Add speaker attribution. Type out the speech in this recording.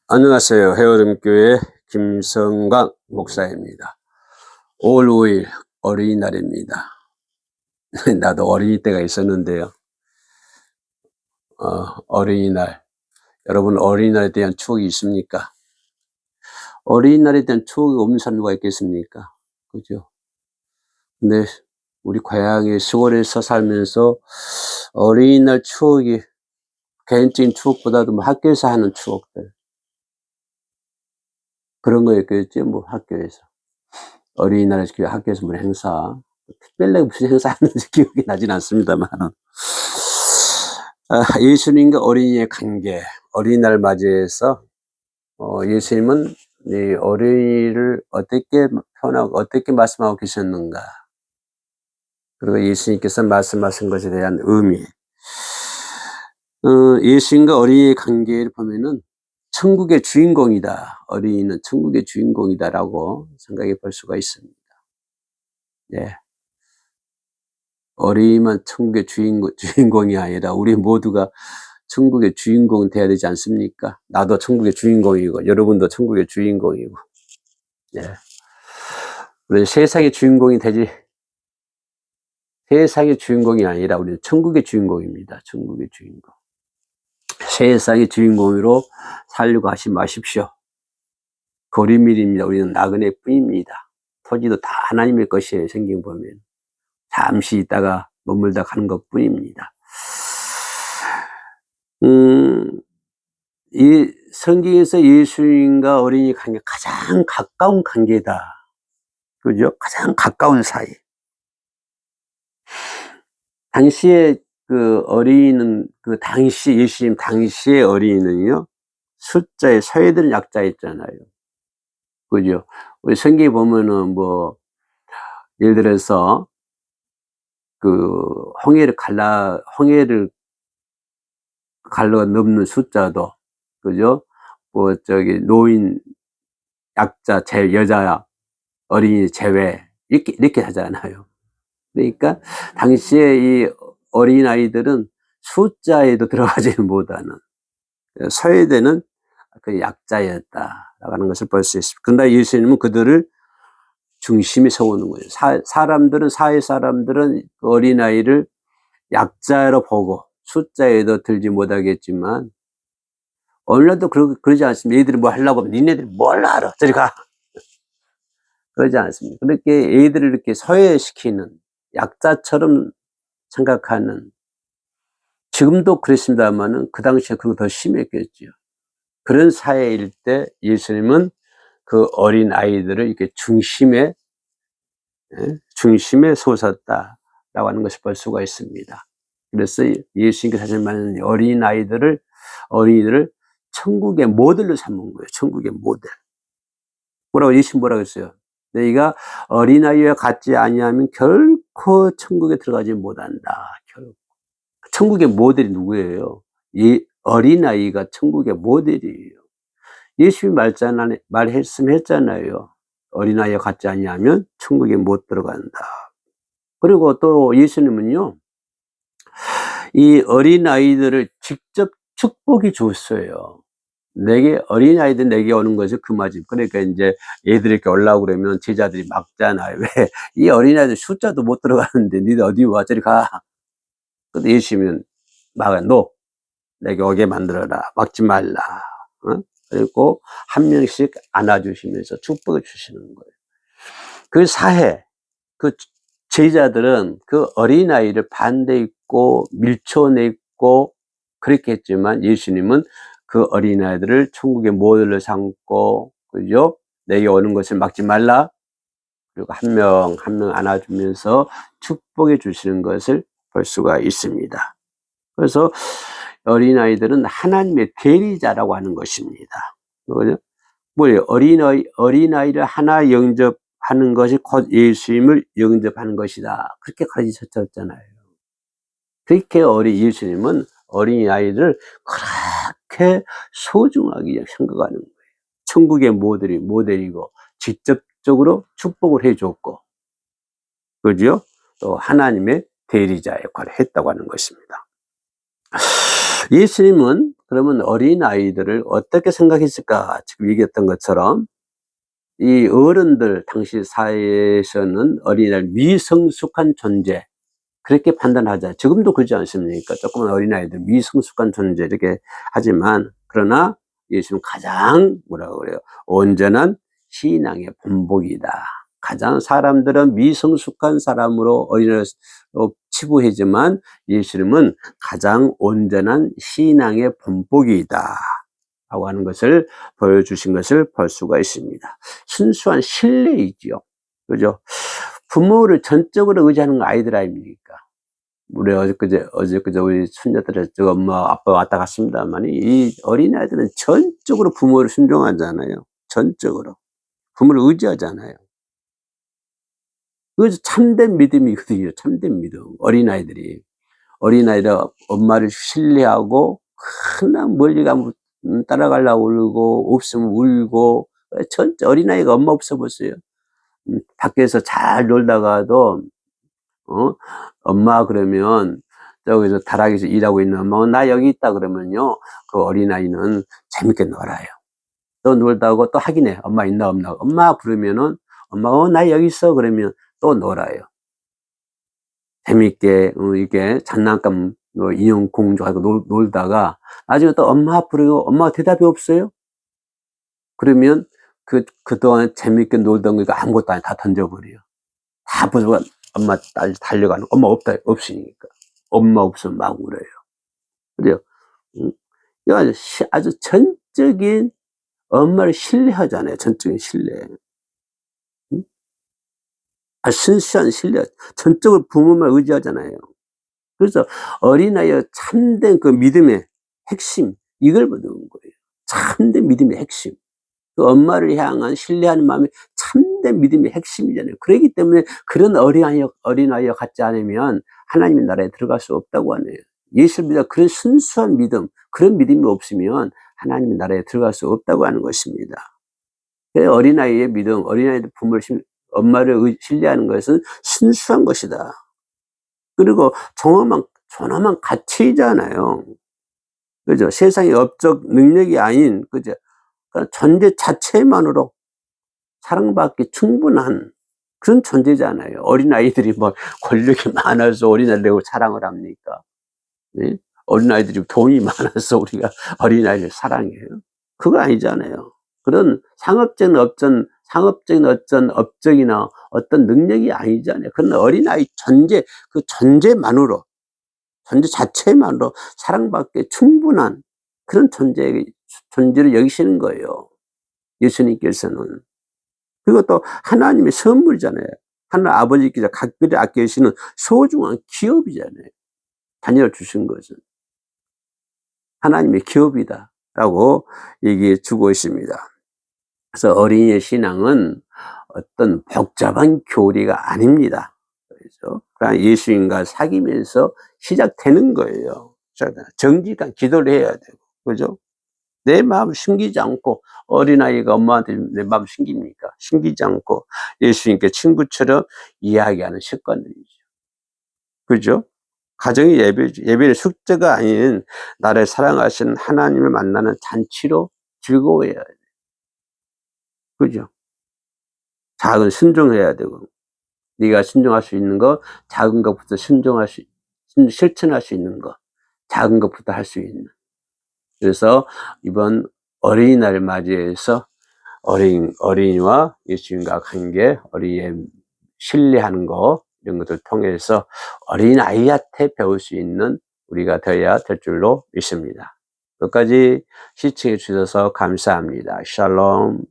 Speaker 1: 안녕하세요. 해오름교회 김성광 목사입니다. 5월 5일 어린이날입니다. 나도 어린이 때가 있었는데요. 어린이날. 여러분 어린이날에 대한 추억이 있습니까? 어린이날에 대한 추억이 없는 사람 누가 있겠습니까? 그죠? 근데 우리 고향의 시골에서 살면서 어린이날 추억이 개인적인 추억보다도 뭐 학교에서 하는 추억들. 그런 거였겠죠, 뭐 학교에서. 어린이날에 학교에서 뭐 행사, 특별하게 무슨 행사 하는지 기억이 나진 않습니다만은. 예수님과 어린이의 관계, 어린이날 맞이해서, 예수님은 이 어린이를 어떻게 표현하고, 어떻게 말씀하고 계셨는가. 그리고 예수님께서 말씀하신 것에 대한 의미. 예수님과 어린이의 관계를 보면은 천국의 주인공이다. 어린이는 천국의 주인공이다라고 생각해 볼 수가 있습니다. 예. 어린이만 천국의 주인공이 아니라 우리 모두가 천국의 주인공이 돼야 되지 않습니까? 나도 천국의 주인공이고 여러분도 천국의 주인공이고. 예. 우리 세상의 주인공이 되지, 세상의 주인공이 아니라 우리는 천국의 주인공입니다. 천국의 주인공. 세상의 주인공으로 살려고 하지 마십시오. 거리밀입니다. 우리는 나그네 뿐입니다. 토지도 다 하나님의 것이에요. 성경 보면. 잠시 있다가 머물다 가는 것 뿐입니다. 이 성경에서 예수님과 어린이 관계 가장 가까운 관계다. 그죠? 가장 가까운 사이. 당시에 그 어린이는, 그 당시, 예수님 당시의 어린이는요, 숫자에 서해들 약자였잖아요. 그죠? 우리 성경에 보면은 뭐, 예를 들어서 그 홍해를 갈라 넘는 숫자도, 그죠? 뭐 저기 노인, 약자, 여자, 어린이 제외, 이렇게 하잖아요. 그러니까 당시에 이 어린아이들은 숫자에도 들어가지는 못하는 서해되는 그 약자였다라고 하는 것을 볼 수 있습니다. 그러나 예수님은 그들을 중심에 세우는 거예요. 사람들은, 사회 사람들은 어린아이를 약자로 보고 숫자에도 들지 못하겠지만, 오늘날도 그러지 않습니다. 얘들이 뭐 하려고 하면 니네들이 뭘 알아? 저리 가. 그러지 않습니다. 그렇게 애들을 이렇게 서해시키는, 약자처럼 생각하는, 지금도 그렇습니다만은 그 당시에 그거 더 심했겠죠. 그런 사회일 때 예수님은 그 어린 아이들을 이렇게 중심에 쏘셨다라고 하는 것을 볼 수가 있습니다. 그래서 예수님께서 하신 말은 어린이들을 천국의 모델로 삼은 거예요. 천국의 모델. 예수님 뭐라고 했어요? 너희가 어린아이와 같지 아니하면 결코 천국에 들어가지 못한다. 결코. 천국의 모델이 누구예요? 이 어린아이가 천국의 모델이에요. 예수님이 말씀했잖아요. 어린아이와 같지 아니하면 천국에 못 들어간다. 그리고 또 예수님은요, 이 어린아이들을 직접 축복해 줬어요. 어린아이들 내게 오는 것이 금하지. 그러니까 이제 애들이 이렇게 오려고 그러면 제자들이 막잖아요. 왜? 이 어린아이들 숫자도 못 들어가는데 니들 어디 와? 저리 가. 근데 예수님은 막아, 너 내게 오게 만들어라. 막지 말라. 그리고 한 명씩 안아주시면서 축복해 주시는 거예요. 그 사회, 그 제자들은 그 어린아이를 반대했고 밀쳐냈고 그렇게 했지만 예수님은 그 어린아이들을 천국의 모델로 삼고, 그죠? 내게 오는 것을 막지 말라. 그리고 한 명 한 명 안아주면서 축복해 주시는 것을 볼 수가 있습니다. 그래서 어린아이들은 하나님의 대리자라고 하는 것입니다. 그죠? 뭐예요? 어린아이를 하나 영접하는 것이 곧 예수님을 영접하는 것이다. 그렇게 가르치셨잖아요. 그렇게 예수님은 어린아이를 그렇게 소중하게 생각하는 거예요. 천국의 모델이고 직접적으로 축복을 해줬고, 그죠? 또 하나님의 대리자 역할을 했다고 하는 것입니다. 예수님은 그러면 어린아이들을 어떻게 생각했을까? 지금 얘기했던 것처럼 이 어른들 당시 사회에서는 어린아이를 미성숙한 존재 그렇게 판단하자. 지금도 그러지 않습니까? 조그만 어린아이들 미성숙한 존재 이렇게 하지만 그러나 예수는 가장 뭐라고 그래요? 온전한 신앙의 본보기이다. 가장 사람들은 미성숙한 사람으로 어린아이를 치부하지만 예수님은 가장 온전한 신앙의 본보기이다 라고 하는 것을 보여주신 것을 볼 수가 있습니다. 순수한 신뢰이지요. 그죠? 부모를 전적으로 의지하는 거 아이들 아닙니까? 우리 어저께 우리 손녀들이 저 엄마 아빠 왔다 갔습니다만 이 어린아이들은 전적으로 부모를 순종하잖아요. 전적으로 부모를 의지하잖아요. 그래서 참된 믿음이거든요. 참된 믿음. 어린아이들이 엄마를 신뢰하고 그나 멀리 가면 따라가려고 울고 없으면 울고 어린아이가 엄마 없어 보세요. 밖에서 잘 놀다가도 엄마 그러면 저기서 다락에서 일하고 있는 엄마 나 여기 있다 그러면요 그 어린아이는 재밌게 놀아요. 또 놀다가 또 확인해 엄마 있나 없나 엄마 부르면은 엄마 나 여기 있어 그러면 또 놀아요. 재밌게 이게 장난감 인형 공주하고 놀다가 나중에 또 엄마 부르고 엄마가 대답이 없어요. 그러면 그동안 재밌게 놀던 거 아무것도 아니고 다 던져버려요. 다 부수고 엄마 딸 달려가는 엄마 없으니까 엄마 없으면 막 울어요. 그래요. 이거 아주 전적인 엄마를 신뢰하잖아요. 전적인 신뢰. 순수한 신뢰. 전적으로 부모만 의지하잖아요. 그래서 어린아이의 참된 그 믿음의 핵심 이걸 보는 거예요. 참된 믿음의 핵심. 그 엄마를 향한 신뢰하는 마음이 참된 믿음의 핵심이잖아요. 그렇기 때문에 그런 어린아이와 같지 않으면 하나님의 나라에 들어갈 수 없다고 하네요. 예수를 믿어 그런 순수한 믿음, 그런 믿음이 없으면 하나님의 나라에 들어갈 수 없다고 하는 것입니다. 어린아이의 믿음, 어린아이들 엄마를 신뢰하는 것은 순수한 것이다. 그리고 존엄한 가치이잖아요. 그죠? 세상의 업적 능력이 아닌, 그죠? 그러니까 존재 자체만으로 사랑받기 충분한 그런 존재잖아요. 어린아이들이 뭐 권력이 많아서 어린아이들을 사랑을 합니까? 네? 어린아이들이 돈이 많아서 우리가 어린아이를 사랑해요? 그거 아니잖아요. 그런 상업적인 어떤 업적이나 어떤 능력이 아니잖아요. 그런 어린아이 그 존재 자체만으로 사랑받기에 충분한 그런 존재를 여기시는 거예요. 예수님께서는. 그리고 또 하나님의 선물이잖아요. 하나님 아버지께서 각별히 아껴주시는 소중한 기업이잖아요. 자녀를 주신 것은. 하나님의 기업이다라고 얘기해 주고 있습니다. 그래서 어린이의 신앙은 어떤 복잡한 교리가 아닙니다. 그렇죠? 그냥 예수님과 사귀면서 시작되는 거예요. 정직한 기도를 해야 되고, 그죠? 내 마음 숨기지 않고 어린아이가 엄마한테 내 마음 숨깁니까? 숨기지 않고 예수님께 친구처럼 이야기하는 습관들이죠. 그죠? 가정이 예배의 숙제가 아닌 나를 사랑하시는 하나님을 만나는 잔치로 즐거워해야 돼. 그죠? 작은 순종해야 되고 네가 순종할 수 있는 거 작은 것부터 실천할 수 있는 거 작은 것부터 할 수 있는. 그래서 이번 어린이날을 맞이해서 어린이와 예수님과 관계, 어린이의 신뢰하는 거 이런 것들을 통해서 어린아이한테 배울 수 있는 우리가 되어야 될 줄로 믿습니다. 끝까지 시청해 주셔서 감사합니다. 샬롬.